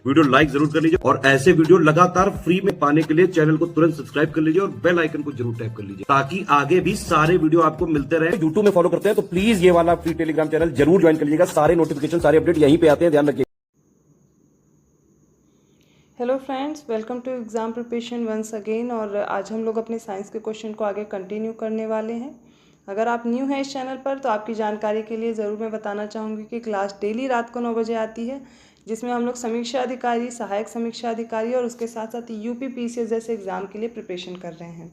Video like जरूर कर लीजिए और ऐसे वीडियो लगातार फ्री में पाने के लिए चैनल को तुरंत सब्सक्राइब कर लीजिए और बेल आइकन को जरूर टैप कर लीजिए ताकि आगे भी सारे वीडियो आपको मिलते रहे। यूट्यूब में फॉलो करते हैं तो प्लीज ये वाला फ्री टेलीग्राम चैनल जरूर ज्वाइन कर लीजिएगा। सारे नोटिफिकेशन सारे अपडेट यहीं पे आते हैं, ध्यान रखिए। Hello friends, welcome to exam preparation once again. और आज हम लोग अपने साइंस के क्वेश्चन को आगे कंटिन्यू करने वाले हैं। अगर आप न्यू हैं इस चैनल पर तो आपकी जानकारी के लिए ज़रूर मैं बताना चाहूँगी कि क्लास डेली रात को 9 बजे आती है, जिसमें हम लोग समीक्षा अधिकारी, सहायक समीक्षा अधिकारी और उसके साथ साथ यूपी पीसीएस जैसे एग्ज़ाम के लिए प्रिपरेशन कर रहे हैं।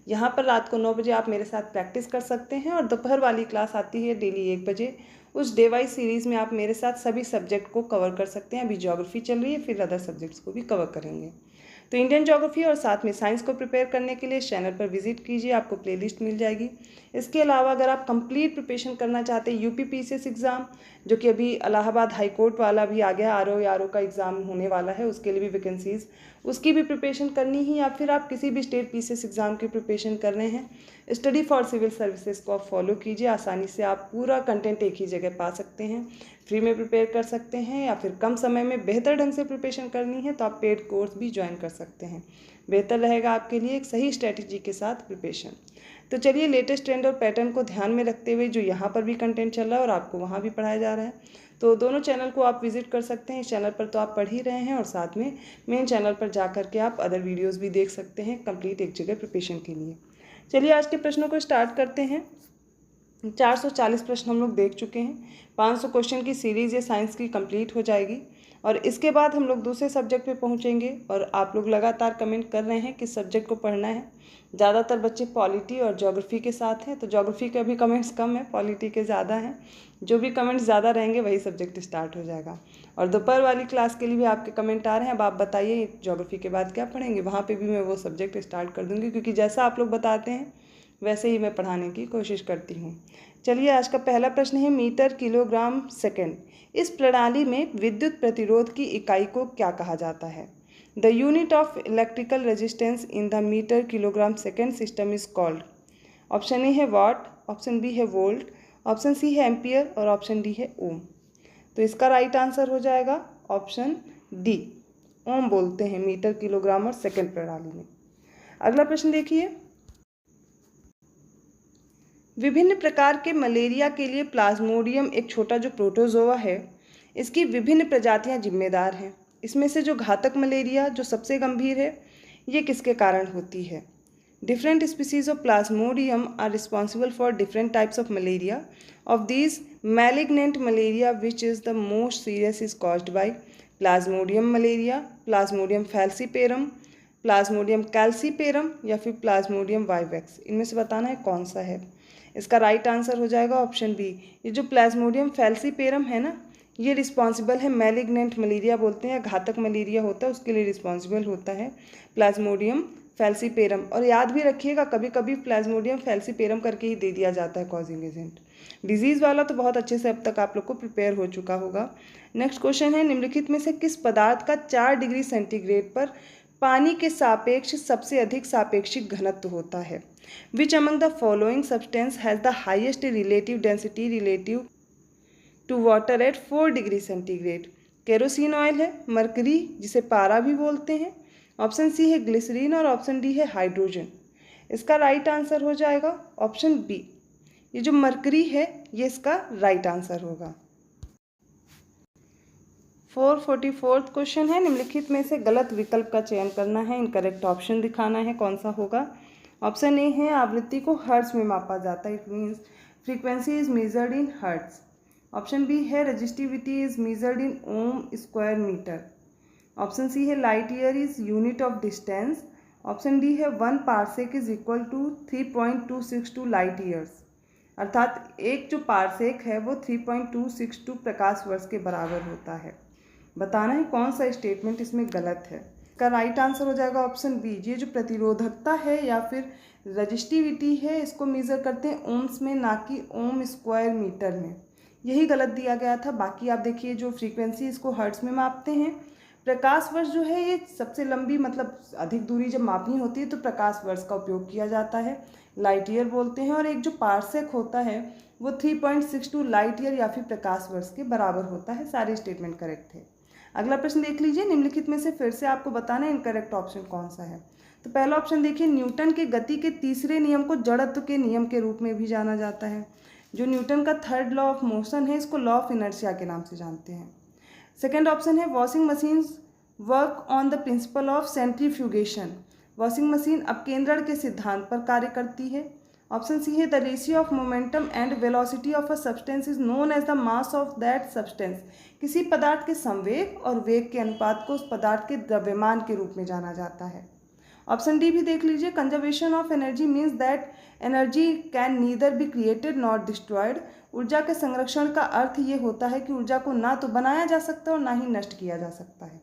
यहाँ पर रात को 9 बजे आप मेरे साथ प्रैक्टिस कर सकते हैं और दोपहर वाली क्लास आती है डेली 1 बजे। उस डे वाइज सीरीज़ में आप मेरे साथ सभी सब्जेक्ट को कवर कर सकते हैं। अभी ज्योग्राफी चल रही है, फिर अदर सब्जेक्ट्स को भी कवर करेंगे। तो इंडियन ज्योग्राफी और साथ में साइंस को प्रिपेयर करने के लिए इस चैनल पर विजिट कीजिए, आपको प्लेलिस्ट मिल जाएगी। इसके अलावा अगर आप कंप्लीट प्रिपरेशन करना चाहते हैं यूपी पीसीएस एग्ज़ाम, जो कि अभी इलाहाबाद हाई कोर्ट वाला भी आ गया, आरओ का एग्ज़ाम होने वाला है, उसके लिए भी वैकेंसीज़, उसकी भी प्रिपरेशन करनी ही, या फिर आप किसी भी स्टेट पीसीएस एग्ज़ाम की प्रिपरेशन कर रहे हैं, स्टडी फॉर सिविल सर्विसेज को आप फॉलो कीजिए। आसानी से आप पूरा कंटेंट एक ही जगह पा सकते हैं, फ्री में प्रिपेयर कर सकते हैं, या फिर कम समय में बेहतर ढंग से प्रिपरेशन करनी है तो आप पेड कोर्स भी ज्वाइन कर सकते हैं। बेहतर रहेगा आपके लिए एक सही स्ट्रैटेजी के साथ प्रिपरेशन। तो चलिए, लेटेस्ट ट्रेंड और पैटर्न को ध्यान में रखते हुए जो यहाँ पर भी कंटेंट चल रहा है और आपको वहाँ भी पढ़ाया जा रहा है, तो दोनों चैनल को आप विजिट कर सकते हैं। इस चैनल पर तो आप पढ़ ही रहे हैं और साथ में मेन चैनल पर जा करके आप अदर वीडियोज़ भी देख सकते हैं कंप्लीट एक जगह प्रिपरेशन के लिए। चलिए, आज के प्रश्नों को स्टार्ट करते हैं। 440 प्रश्न हम लोग देख चुके हैं। 500 क्वेश्चन की सीरीज़ ये साइंस की कंप्लीट हो जाएगी और इसके बाद हम लोग दूसरे सब्जेक्ट पे पहुंचेंगे। और आप लोग लगातार कमेंट कर रहे हैं किस सब्जेक्ट को पढ़ना है। ज़्यादातर बच्चे पॉलिटी और ज्योग्राफी के साथ हैं, तो ज्योग्राफी के अभी कमेंट्स कम है, पॉलिटी के ज़्यादा हैं। जो भी कमेंट्स ज़्यादा रहेंगे वही सब्जेक्ट स्टार्ट हो जाएगा। और दोपहर वाली क्लास के लिए भी आपके कमेंट आ रहे हैं, अब आप बताइए ज्योग्राफी के बाद क्या पढ़ेंगे। वहाँ पर भी मैं वो सब्जेक्ट स्टार्ट कर दूँगी, क्योंकि जैसा आप लोग बताते हैं वैसे ही मैं पढ़ाने की कोशिश करती हूँ। चलिए, आज का पहला प्रश्न है मीटर किलोग्राम सेकंड। इस प्रणाली में विद्युत प्रतिरोध की इकाई को क्या कहा जाता है? The unit of electrical resistance in the metre kilogram second system is called. Option A है वाट, ऑप्शन बी है वोल्ट, ऑप्शन सी है एम्पियर और ऑप्शन डी है ओम। तो इसका राइट आंसर हो जाएगा ऑप्शन डी, ओम बोलते हैं मीटर किलोग्राम और सेकंड प्रणाली में। अगला प्रश्न देखिए, विभिन्न प्रकार के मलेरिया के लिए प्लाज्मोडियम एक छोटा जो प्रोटोजोआ है, इसकी विभिन्न प्रजातियां जिम्मेदार हैं। इसमें से जो घातक मलेरिया जो सबसे गंभीर है, ये किसके कारण होती है? Different species of Plasmodium are responsible for different types of malaria. Of these, malignant malaria which is the most serious is caused by Plasmodium malaria, Plasmodium falciparum, Plasmodium calciparum या फिर प्लाज्मोडियम वाइवेक्स। इनमें से बताना है कौन सा है। इसका राइट आंसर हो जाएगा ऑप्शन बी। ये जो प्लाज्मोडियम फैल्सीपेरम है ना, ये रिस्पॉन्सिबल है, मैलिग्नेंट मलेरिया बोलते हैं या घातक मलेरिया होता है उसके लिए रिस्पॉन्सिबल होता है प्लाज्मोडियम फैल्सीपेरम। और याद भी रखिएगा, कभी कभी प्लाज्मोडियम फैल्सीपेरम करके ही दे दिया जाता है कॉजिंग एजेंट। डिजीज़ वाला तो बहुत अच्छे से अब तक आप लोग को प्रिपेयर हो चुका होगा। नेक्स्ट क्वेश्चन है, निम्नलिखित में से किस पदार्थ का 4 डिग्री सेंटीग्रेड पर पानी के सापेक्ष सबसे अधिक सापेक्षिक घनत्व होता है? Which among the following substance has the highest relative density relative to water at 4 degree centigrade? Kerosene oil है, मरकरी जिसे पारा भी बोलते हैं, ऑप्शन सी है ग्लिसरीन और ऑप्शन डी है हाइड्रोजन। इसका राइट आंसर हो जाएगा ऑप्शन बी। ये जो मरकरी है ये इसका राइट आंसर होगा। 444 क्वेश्चन है, निम्नलिखित में से गलत विकल्प का चयन करना है, इनकरेक्ट ऑप्शन दिखाना है, कौन सा होगा। ऑप्शन ए है आवृत्ति को हर्ट्ज में मापा जाता है, it means frequency is measured in hertz. Option B है resistivity is measured in ohm square metre. Option C है light year is unit of distance. Option D है 1 parsec is equal to 3.262 light years. अर्थात एक जो parsec है वो 3.262 प्रकाश वर्ष के बराबर होता है। बताना है कौन सा स्टेटमेंट इसमें गलत है। का राइट आंसर हो जाएगा ऑप्शन बी। ये जो प्रतिरोधकता है या फिर रजिस्टिविटी है, इसको मेज़र करते हैं ओम्स में, ना कि ओम स्क्वायर मीटर में। यही गलत दिया गया था। बाकी आप देखिए जो फ्रीक्वेंसी इसको हर्ट्ज में मापते हैं। प्रकाश वर्ष जो है ये सबसे लंबी, मतलब अधिक दूरी जब मापनी होती है तो प्रकाश वर्ष का उपयोग किया जाता है, लाइट ईयर बोलते हैं। और एक जो पार्सेक होता है वो 3.62 लाइट ईयर या फिर प्रकाश वर्ष के बराबर होता है। सारे स्टेटमेंट करेक्ट थे। अगला प्रश्न देख लीजिए, निम्नलिखित में से फिर से आपको बताना है इनकरेक्ट ऑप्शन कौन सा है। तो पहला ऑप्शन देखिए, न्यूटन के गति के तीसरे नियम को जड़त्व के नियम के रूप में भी जाना जाता है। जो न्यूटन का थर्ड लॉ ऑफ मोशन है, इसको लॉ ऑफ इनर्शिया के नाम से जानते हैं। सेकेंड ऑप्शन है, washing machines work on the principle of centrifugation. Washing machine अपकेंद्रण के सिद्धांत पर कार्य करती है। ऑप्शन सी है, the ratio of momentum and velocity of a substance is known as the mass of that substance. किसी पदार्थ के संवेग और वेग के अनुपात को उस पदार्थ के द्रव्यमान के रूप में जाना जाता है। ऑप्शन डी भी देख लीजिए, conservation of energy means that energy can neither be created not destroyed. ऊर्जा के संरक्षण का अर्थ ये होता है कि ऊर्जा को ना तो बनाया जा सकता और ना ही नष्ट किया जा सकता है।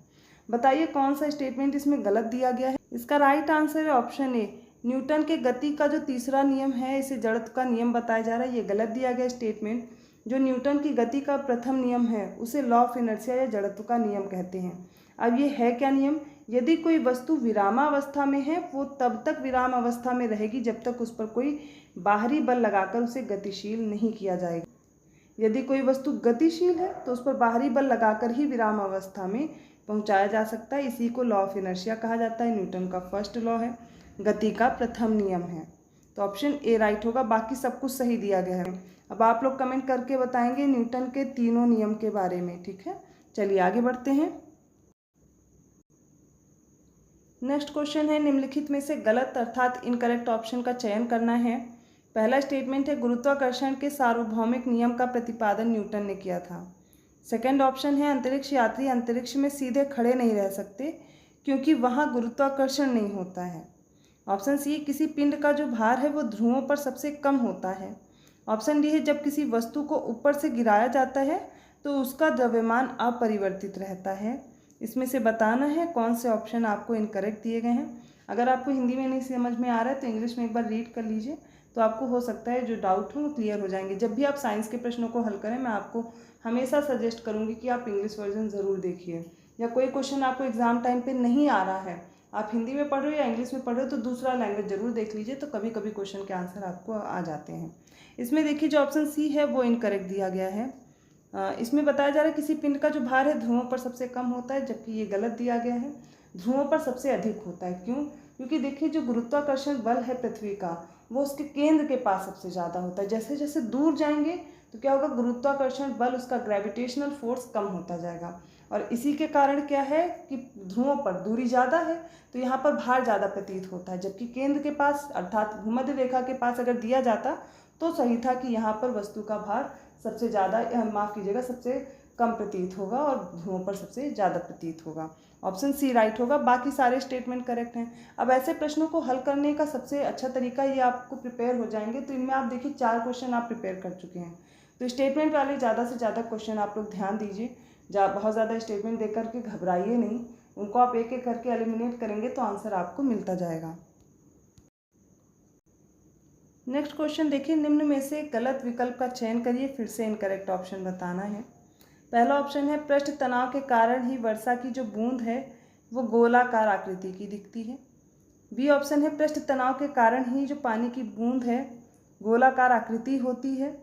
बताइए कौन सा स्टेटमेंट इसमें गलत दिया गया है। इसका राइट आंसर है ऑप्शन ए, न्यूटन के गति का जो तीसरा नियम है, इसे जड़त्व का नियम बताया जा रहा है। ये गलत दिया गया स्टेटमेंट। जो न्यूटन की गति का प्रथम नियम है, उसे लॉ ऑफ इनर्शिया या जड़त्व का नियम कहते हैं। अब ये है क्या नियम? यदि कोई वस्तु विरामावस्था में है, वो तब तक विराम अवस्था में रहेगी जब तक उस पर कोई बाहरी बल लगाकर उसे गतिशील नहीं किया जाएगा। यदि कोई वस्तु गतिशील है तो उस पर बाहरी बल लगाकर ही विराम अवस्था में पहुंचाया जा सकता है। इसी को लॉ ऑफ इनर्शिया कहा जाता है। न्यूटन का फर्स्ट लॉ है, गति का प्रथम नियम है। तो ऑप्शन ए राइट होगा। बाकी सब कुछ सही दिया गया है। अब आप लोग कमेंट करके बताएंगे न्यूटन के तीनों नियम के बारे में, ठीक है। चलिए आगे बढ़ते हैं। नेक्स्ट क्वेश्चन है, निम्नलिखित में से गलत अर्थात इनकरेक्ट ऑप्शन का चयन करना है। पहला स्टेटमेंट है, गुरुत्वाकर्षण के सार्वभौमिक नियम का प्रतिपादन न्यूटन ने किया था। सेकंड ऑप्शन है, अंतरिक्ष यात्री अंतरिक्ष में सीधे खड़े नहीं रह सकते क्योंकि वहाँ गुरुत्वाकर्षण नहीं होता है। ऑप्शन सी, किसी पिंड का जो भार है वो ध्रुवों पर सबसे कम होता है। ऑप्शन डी है, जब किसी वस्तु को ऊपर से गिराया जाता है तो उसका द्रव्यमान अपरिवर्तित रहता है। इसमें से बताना है कौन से ऑप्शन आपको इनकरेक्ट दिए गए हैं। अगर आपको हिंदी में नहीं समझ में आ रहा है तो इंग्लिश में एक बार रीड कर लीजिए, तो आपको हो सकता है जो डाउट हो वो क्लियर हो जाएंगे। जब भी आप साइंस के प्रश्नों को हल करें, मैं आपको हमेशा सजेस्ट करूँगी कि आप इंग्लिश वर्जन ज़रूर देखिए। या कोई क्वेश्चन आपको एग्ज़ाम टाइम पे नहीं आ रहा है, आप हिंदी में पढ़ रहे हो या इंग्लिश में पढ़ रहे हो, तो दूसरा लैंग्वेज ज़रूर देख लीजिए, तो कभी कभी क्वेश्चन के आंसर आपको आ जाते हैं। इसमें देखिए जो ऑप्शन सी है वो इनकरेक्ट दिया गया है। इसमें बताया जा रहा है किसी पिंड का जो भार है ध्रुवों पर सबसे कम होता है, जबकि ये गलत दिया गया है, ध्रुवों पर सबसे अधिक होता है। क्यों? क्योंकि देखिए जो गुरुत्वाकर्षण बल है पृथ्वी का, वो उसके केंद्र के पास सबसे ज़्यादा होता है। जैसे जैसे दूर जाएंगे तो क्या होगा, गुरुत्वाकर्षण बल, उसका ग्रेविटेशनल फोर्स कम होता जाएगा। और इसी के कारण क्या है कि ध्रुवों पर दूरी ज़्यादा है तो यहाँ पर भार ज़्यादा प्रतीत होता है, जबकि केंद्र के पास अर्थात भूमध्य रेखा के पास अगर दिया जाता तो सही था कि यहाँ पर वस्तु का भार सबसे ज़्यादा, माफ़ कीजिएगा, सबसे कम प्रतीत होगा और ध्रुवों पर सबसे ज़्यादा प्रतीत होगा। ऑप्शन सी राइट होगा। बाकी सारे स्टेटमेंट करेक्ट हैं। अब ऐसे प्रश्नों को हल करने का सबसे अच्छा तरीका, ये आपको प्रिपेयर हो जाएंगे तो इनमें आप देखिए 4 क्वेश्चन आप प्रिपेयर कर चुके हैं, तो स्टेटमेंट वाले ज़्यादा से ज़्यादा क्वेश्चन आप लोग ध्यान दीजिए। बहुत ज़्यादा स्टेटमेंट देकर के घबराइए नहीं, उनको आप एक एक करके एलिमिनेट करेंगे तो आंसर आपको मिलता जाएगा। नेक्स्ट क्वेश्चन देखिए, निम्न में से गलत विकल्प का चयन करिए, फिर से इनकरेक्ट ऑप्शन बताना है। पहला ऑप्शन है, पृष्ठ तनाव के कारण ही वर्षा की जो बूंद है वो गोलाकार आकृति की दिखती है। बी ऑप्शन है, पृष्ठ तनाव के कारण ही जो पानी की बूंद है गोलाकार आकृति होती है।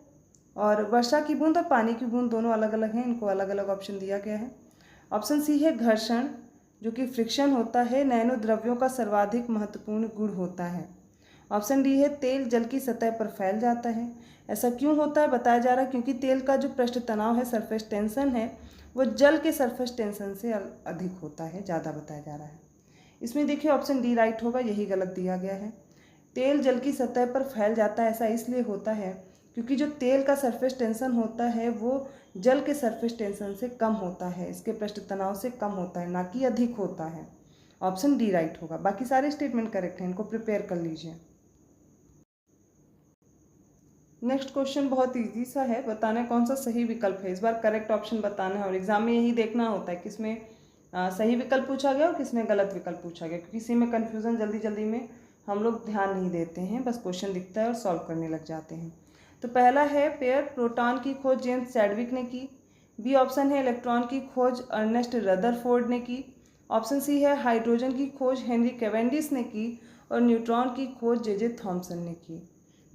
और वर्षा की बूंद और पानी की बूंद दोनों अलग अलग हैं, इनको अलग अलग ऑप्शन दिया गया है। ऑप्शन सी है, घर्षण जो कि फ्रिक्शन होता है नैनो द्रव्यों का सर्वाधिक महत्वपूर्ण गुण होता है। ऑप्शन डी है, तेल जल की सतह पर फैल जाता है। ऐसा क्यों होता है बताया जा रहा है, क्योंकि तेल का जो पृष्ठ तनाव है, सरफेस टेंशन है, वो जल के सरफेस टेंशन से अधिक होता है, ज़्यादा बताया जा रहा है। इसमें देखिए ऑप्शन डी राइट होगा, यही गलत दिया गया है। तेल जल की सतह पर फैल जाता है, ऐसा इसलिए होता है क्योंकि जो तेल का सरफेस टेंशन होता है वो जल के सरफेस टेंशन से कम होता है, इसके पृष्ठ तनाव से कम होता है, ना कि अधिक होता है। ऑप्शन डी राइट होगा। बाकी सारे स्टेटमेंट करेक्ट हैं, इनको प्रिपेयर कर लीजिए। नेक्स्ट क्वेश्चन बहुत इजी सा है, बताना है कौन सा सही विकल्प है। इस बार करेक्ट ऑप्शन बताना है और एग्जाम में यही देखना होता है किसमें सही विकल्प पूछा गया और किसमें गलत विकल्प पूछा गया, क्योंकि इसी में कन्फ्यूज़न जल्दी जल्दी में हम लोग ध्यान नहीं देते हैं, बस क्वेश्चन दिखता है और सॉल्व करने लग जाते हैं। तो पहला है, पेयर प्रोटॉन की खोज जेम्स चैडविक ने की। बी ऑप्शन है, इलेक्ट्रॉन की खोज अर्नेस्ट रदरफोर्ड ने की। ऑप्शन सी है, हाइड्रोजन की खोज हेनरी कैवेंडिश ने की। और न्यूट्रॉन की खोज जे थॉमसन ने की।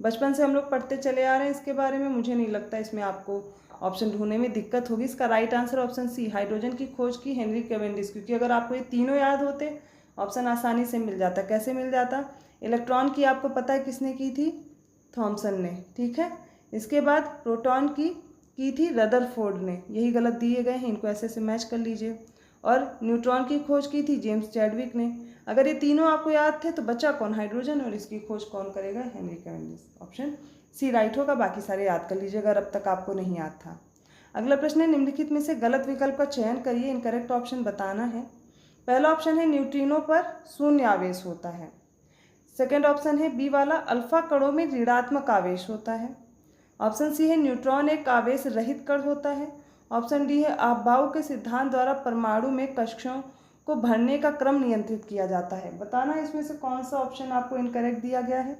बचपन से हम लोग पढ़ते चले आ रहे हैं इसके बारे में, मुझे नहीं लगता इसमें आपको ऑप्शन ढूंढने में दिक्कत होगी। इसका right answer option C, hydrogen की खोज की हेनरी कैवेंडिश। क्योंकि अगर आपको ये तीनों याद होते ऑप्शन आसानी से मिल जाता। कैसे मिल जाता? इलेक्ट्रॉन की आपको पता है किसने की थी? थॉमसन ने, ठीक है। इसके बाद प्रोटॉन की थी रदरफोर्ड ने। यही गलत दिए गए हैं, इनको ऐसे से मैच कर लीजिए। और न्यूट्रॉन की खोज की थी जेम्स चैडविक ने। अगर ये तीनों आपको याद थे तो बचा कौन? हाइड्रोजन। और इसकी खोज कौन करेगा? Henry Cavendish. Option C right होगा। बाकी सारे याद कर लीजिए अगर अब तक आपको नहीं याद था। अगला प्रश्न है, निम्नलिखित में से गलत विकल्प का चयन करिए, इनकरेक्ट ऑप्शन बताना है। पहला ऑप्शन है न्यूट्रिनो पर शून्य आवेश होता है। सेकेंड ऑप्शन है बी वाला, अल्फा कणों में ऋणात्मक आवेश होता है। ऑप्शन सी है न्यूट्रॉन एक आवेश रहित कण होता है। ऑप्शन डी है आपबाउ के सिद्धांत द्वारा परमाणु में कक्षों को भरने का क्रम नियंत्रित किया जाता है। बताना इसमें से कौन सा ऑप्शन आपको इनकरेक्ट दिया गया है।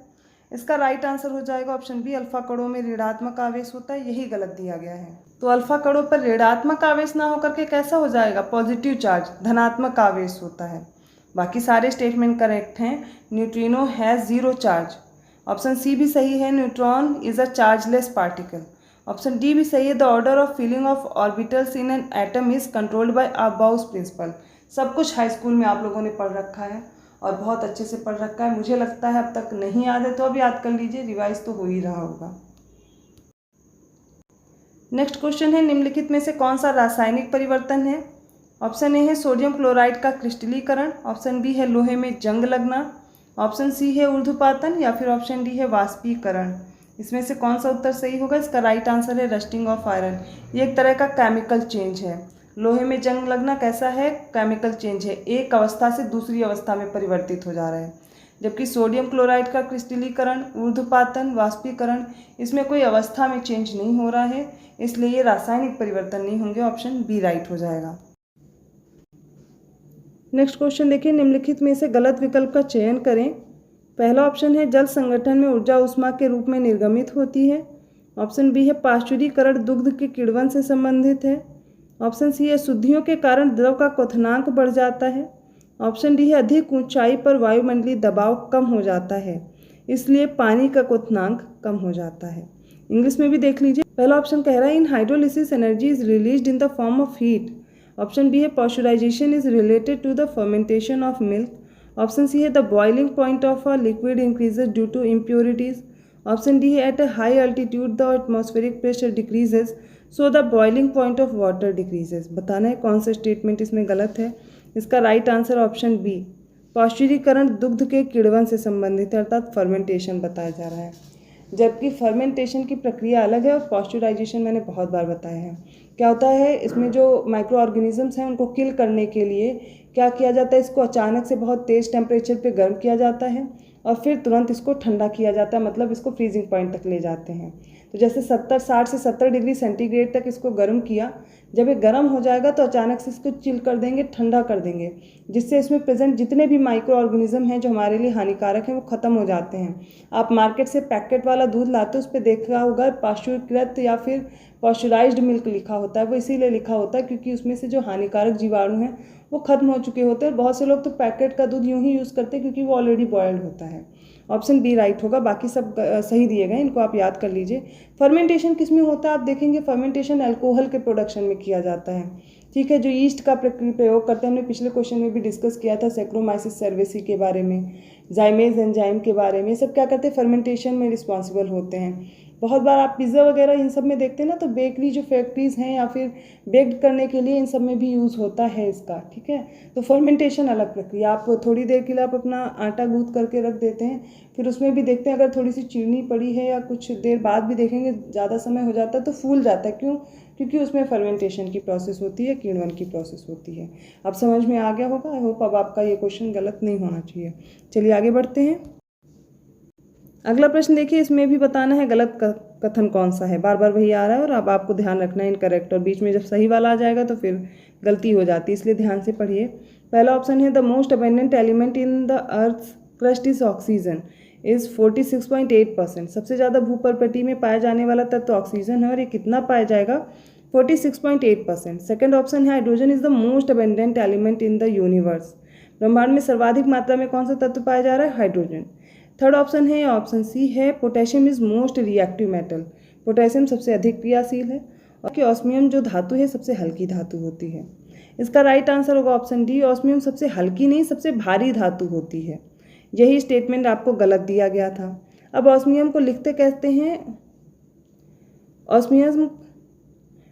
इसका राइट आंसर हो जाएगा ऑप्शन बी, अल्फा कणों में ऋणात्मक आवेश होता है। यही गलत दिया गया है। तो अल्फा कणों पर ऋणात्मक आवेश ना होकर के कैसा हो जाएगा? पॉजिटिव चार्ज, धनात्मक आवेश होता है। बाकी सारे स्टेटमेंट करेक्ट हैं। Neutrino has zero charge. Option C भी सही है, neutron is a chargeless particle. Option D भी सही है, the order of filling of orbitals in an atom is controlled by Aufbau principle. सब कुछ हाई स्कूल में आप लोगों ने पढ़ रखा है और बहुत अच्छे से पढ़ रखा है। मुझे लगता है अब तक नहीं याद है तो अब याद कर लीजिए, रिवाइज तो हो ही रहा होगा। नेक्स्ट क्वेश्चन है, निम्नलिखित में से कौन सा रासायनिक परिवर्तन है? ऑप्शन ए है सोडियम क्लोराइड का क्रिस्टलीकरण। ऑप्शन बी है लोहे में जंग लगना। ऑप्शन सी है ऊर्ध्वपातन या फिर ऑप्शन डी है वाष्पीकरण। इसमें से कौन सा उत्तर सही होगा? इसका राइट आंसर है रस्टिंग ऑफ आयरन। ये एक तरह का केमिकल चेंज है। लोहे में जंग लगना कैसा है? केमिकल चेंज है, एक अवस्था से दूसरी अवस्था में परिवर्तित हो जा रहा है। जबकि सोडियम क्लोराइड का क्रिस्टलीकरण, ऊर्ध्वपातन, वाष्पीकरण, इसमें कोई अवस्था में चेंज नहीं हो रहा है, इसलिए ये रासायनिक परिवर्तन नहीं होंगे। ऑप्शन बी राइट हो जाएगा। नेक्स्ट क्वेश्चन देखिए, निम्नलिखित में से गलत विकल्प का चयन करें। पहला ऑप्शन है जल संगठन में ऊर्जा उष्मा के रूप में निर्गमित होती है। ऑप्शन बी है पाश्चुरीकरण दुग्ध के किण्वन से संबंधित है। ऑप्शन सी है शुद्धियों के कारण द्रव का क्वथनांक बढ़ जाता है। ऑप्शन डी है अधिक ऊंचाई पर वायुमंडलीय दबाव कम हो जाता है, इसलिए पानी का क्वथनांक कम हो जाता है। इंग्लिश में भी देख लीजिए। पहला ऑप्शन कह रहा है in hydrolysis energy is released in the form of heat. Option B है pasteurization is related to the fermentation of milk. Option C है the boiling point of a liquid increases due to impurities. Option D है at a high altitude the atmospheric pressure decreases so the boiling point of water decreases. बताना है कौन सा statement इसमें गलत है। इसका राइट आंसर ऑप्शन बी, पॉस्चुरीकरण दुग्ध के किण्वन से संबंधित है, अर्थात फर्मेंटेशन बताया जा रहा है। जबकि फर्मेंटेशन की प्रक्रिया अलग है और पॉस्चुराइजेशन मैंने बहुत बार बताया है। क्या होता है, इसमें जो माइक्रो ऑर्गेनिजम्स हैं उनको किल करने के लिए क्या किया जाता है, इसको अचानक से बहुत तेज़ टेम्परेचर पे गर्म किया जाता है और फिर तुरंत इसको ठंडा किया जाता है, मतलब इसको फ्रीजिंग पॉइंट तक ले जाते हैं। तो जैसे 60 से 70 डिग्री सेंटीग्रेड तक इसको गर्म किया, जब ये गर्म हो जाएगा तो अचानक से इसको चिल कर देंगे, ठंडा कर देंगे, जिससे इसमें प्रेजेंट जितने भी माइक्रो ऑर्गेनिज्म हैं जो हमारे लिए हानिकारक हैं वो ख़त्म हो जाते हैं। आप मार्केट से पैकेट वाला दूध लाते हो, उस पर देखा होगा पाश्चुरीकृत या फिर पॉस्चराइज्ड मिल्क लिखा होता है। वो इसीलिए लिखा होता है क्योंकि उसमें से जो हानिकारक जीवाणु हैं वो खत्म हो चुके होते हैं। बहुत से लोग तो पैकेट का दूध यूँ ही यूज़ करते हैं क्योंकि वो ऑलरेडी बॉयल्ड होता है। ऑप्शन बी राइट होगा। बाकी सब सही दिए गए, इनको आप याद कर लीजिए। फर्मेंटेशन किस में होता है? आप देखेंगे फर्मेंटेशन अल्कोहल के प्रोडक्शन में किया जाता है, ठीक है। जो ईस्ट का प्रयोग करते हैं, हमने पिछले क्वेश्चन में भी डिस्कस किया था सैक्रोमाइसिस सर्वेसी के बारे में, जाइमेज एंजाइम के बारे में, सब क्या करते हैं फर्मेंटेशन में रिस्पॉन्सिबल होते हैं। बहुत बार आप पिज़्ज़ा वगैरह इन सब में देखते हैं ना, तो बेकरी जो फैक्ट्रीज़ हैं या फिर बेक्ड करने के लिए इन सब में भी यूज़ होता है इसका, ठीक है। तो फर्मेंटेशन अलग प्रक्रिया। आप थोड़ी देर के लिए आप अपना आटा गूँथ करके रख देते हैं, फिर उसमें भी देखते हैं अगर थोड़ी सी चीनी पड़ी है या कुछ देर बाद भी देखेंगे ज़्यादा समय हो जाता है तो फूल जाता है। क्यों? क्योंकि उसमें फर्मेंटेशन की प्रोसेस होती है, किण्वन की प्रोसेस होती है। अब समझ में आ गया होगा। आई होप अब आपका ये क्वेश्चन गलत नहीं होना चाहिए। चलिए आगे बढ़ते हैं। अगला प्रश्न देखिए, इसमें भी बताना है गलत कथन कौन सा है। बार बार वही आ रहा है और अब आपको ध्यान रखना है इनकरेक्ट, और बीच में जब सही वाला आ जाएगा तो फिर गलती हो जाती है, इसलिए ध्यान से पढ़िए। पहला ऑप्शन है the most abundant element in the earth crust is oxygen is 46.8%। सबसे ज़्यादा भूपर्पटी में पाया जाने वाला तत्व ऑक्सीजन है और ये कितना पाया जाएगा? 46.8%। सेकेंड ऑप्शन है hydrogen is the most abundant element in the universe. ब्रह्मांड में सर्वाधिक मात्रा में कौन सा तत्व पाया जा रहा है? हाइड्रोजन। थर्ड ऑप्शन है, ऑप्शन सी है, potassium is most reactive metal. Potassium सबसे अधिक क्रियाशील है। और कि ऑस्मियम जो धातु है सबसे हल्की धातु होती है। इसका राइट आंसर होगा ऑप्शन डी, ऑस्मियम सबसे हल्की नहीं सबसे भारी धातु होती है। यही स्टेटमेंट आपको गलत दिया गया था। अब ऑस्मियम को लिखते कहते हैं,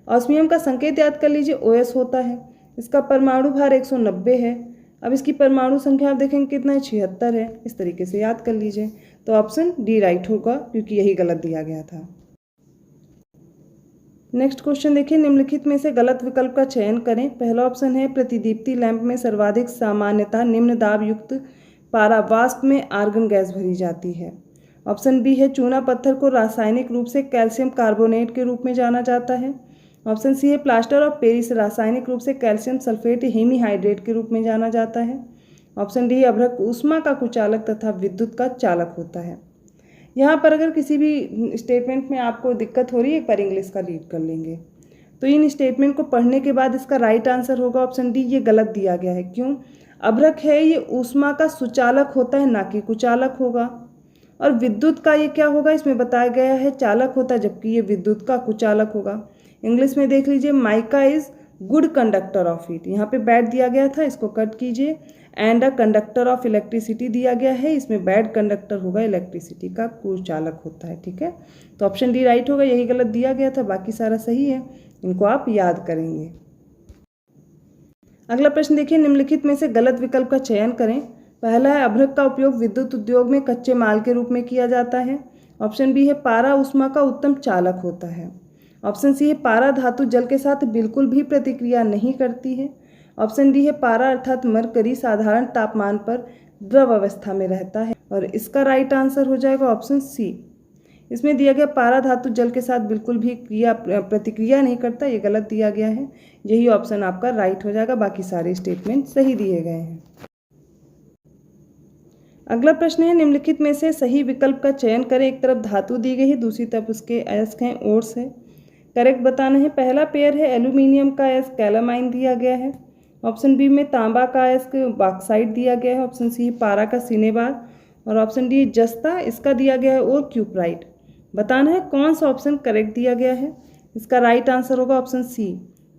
ऑस्मियम का संकेत याद कर लीजिए, OS होता है। इसका परमाणु भार 190 है। अब इसकी परमाणु संख्या आप देखेंगे कितना है, 76 है। इस तरीके से याद कर लीजिए। तो ऑप्शन डी राइट होगा क्योंकि यही गलत दिया गया था। नेक्स्ट क्वेश्चन देखिए, निम्नलिखित में से गलत विकल्प का चयन करें। पहला ऑप्शन है प्रतिदीप्ति लैंप में सर्वाधिक सामान्यतः निम्न दाब युक्त पारा वाष्प में आर्गन गैस भरी जाती है। ऑप्शन बी है चूना पत्थर को रासायनिक रूप से कैल्शियम कार्बोनेट के रूप में जाना जाता है। ऑप्शन सी है प्लास्टर ऑफ पेरिस रासायनिक रूप से कैल्शियम सल्फेट हेमीहाइड्रेट के रूप में जाना जाता है। ऑप्शन डी अभ्रक ऊष्मा का कुचालक तथा विद्युत का चालक होता है। यहाँ पर अगर किसी भी स्टेटमेंट में आपको दिक्कत हो रही है, एक बार इंग्लिश का रीड कर लेंगे। तो इन स्टेटमेंट को पढ़ने के बाद इसका राइट आंसर होगा ऑप्शन डी, ये गलत दिया गया है। क्यों? अभ्रक है ये ऊष्मा का सुचालक होता है, ना कि कुचालक होगा। और विद्युत का ये क्या होगा, इसमें बताया गया है चालक होता है, जबकि ये विद्युत का कुचालक होगा। इंग्लिश में देख लीजिए, mica is good conductor of heat. यहाँ पे बैड दिया गया था, इसको कट कीजिए। And a conductor of electricity दिया गया है, इसमें बैड कंडक्टर होगा, इलेक्ट्रिसिटी का कुचालक होता है। ठीक है, तो ऑप्शन डी राइट होगा, यही गलत दिया गया था, बाकी सारा सही है। इनको आप याद करेंगे। अगला प्रश्न देखिए, निम्नलिखित में से गलत विकल्प का चयन करें। पहला है अभ्रक का उपयोग विद्युत उद्योग में कच्चे माल के रूप में किया जाता है। ऑप्शन बी है पारा ऊष्मा का उत्तम चालक होता है। ऑप्शन सी है पारा धातु जल के साथ बिल्कुल भी प्रतिक्रिया नहीं करती है। ऑप्शन डी है पारा अर्थात मरकरी साधारण तापमान पर द्रव अवस्था में रहता है। और इसका राइट आंसर हो जाएगा ऑप्शन सी। इसमें दिया गया पारा धातु जल के साथ बिल्कुल भी प्रतिक्रिया नहीं करता, ये गलत दिया गया है। यही ऑप्शन आपका राइट हो जाएगा, बाकी सारे स्टेटमेंट सही दिए गए हैं। अगला प्रश्न है, निम्नलिखित में से सही विकल्प का चयन करें। एक तरफ धातु दी गई है, दूसरी तरफ उसके अयस्क हैं, ओर्स है। करेक्ट बताना है। पहला पेयर है एल्यूमिनियम का अयस्क कैलामाइन दिया गया है। ऑप्शन बी में तांबा का अयस्क बॉक्साइट दिया गया है। ऑप्शन सी पारा का सिनेबार। और ऑप्शन डी जस्ता, इसका दिया गया है और क्यूप्राइट। बताना है कौन सा ऑप्शन करेक्ट दिया गया है। इसका राइट आंसर होगा ऑप्शन सी।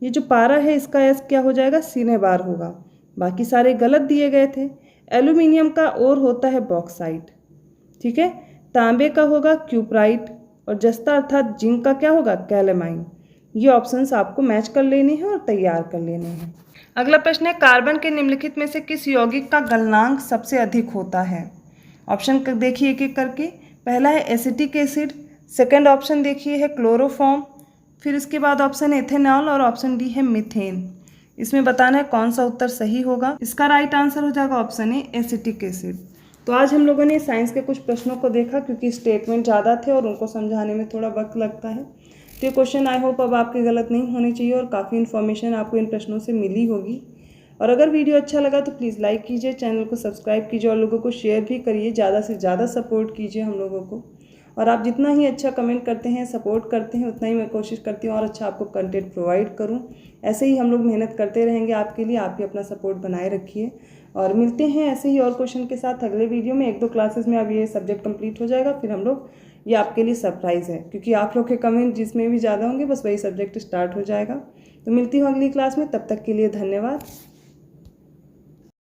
ये जो पारा है इसका अयस्क क्या हो जाएगा, सिनेबार होगा। बाकी सारे गलत दिए गए थे। एल्यूमिनियम का और होता है बॉक्साइट, ठीक है। तांबे का होगा क्यूप्राइट और जस्ता अर्थात जिंक का क्या होगा, कैलामाइन। ये ऑप्शंस आपको मैच कर लेने हैं और तैयार कर लेने हैं। अगला प्रश्न है, कार्बन के निम्नलिखित में से किस यौगिक का गलनांक सबसे अधिक होता है। ऑप्शन देखिए एक एक करके। पहला है एसिटिक एसिड, सेकंड ऑप्शन देखिए है क्लोरोफॉर्म, फिर इसके बाद ऑप्शन है एथेनॉल और ऑप्शन डी है मीथेन। इसमें बताना है कौन सा उत्तर सही होगा। इसका राइट आंसर हो जाएगा ऑप्शन ए एसिटिक एसिड। तो आज हम लोगों ने साइंस के कुछ प्रश्नों को देखा, क्योंकि स्टेटमेंट ज़्यादा थे और उनको समझाने में थोड़ा वक्त लगता है। तो ये क्वेश्चन आई होप अब आपके गलत नहीं होने चाहिए और काफ़ी इन्फॉर्मेशन आपको इन प्रश्नों से मिली होगी। और अगर वीडियो अच्छा लगा तो प्लीज़ लाइक कीजिए, चैनल को सब्सक्राइब कीजिए और लोगों को शेयर भी करिए। ज़्यादा से ज़्यादा सपोर्ट कीजिए हम लोगों को। और आप जितना ही अच्छा कमेंट करते हैं, सपोर्ट करते हैं, उतना ही मैं कोशिश करती हूँ और अच्छा आपको कंटेंट प्रोवाइड करूँ। ऐसे ही हम लोग मेहनत करते रहेंगे आपके लिए। आप भी अपना सपोर्ट बनाए रखिए और मिलते हैं ऐसे ही और क्वेश्चन के साथ अगले वीडियो में। 1-2 क्लासेस में अब ये सब्जेक्ट कंप्लीट हो जाएगा, फिर हम लोग ये आपके लिए सरप्राइज़ है, क्योंकि आप लोग के कमेंट जिसमें भी ज़्यादा होंगे बस वही सब्जेक्ट स्टार्ट हो जाएगा। तो मिलती हूँ अगली क्लास में, तब तक के लिए धन्यवाद।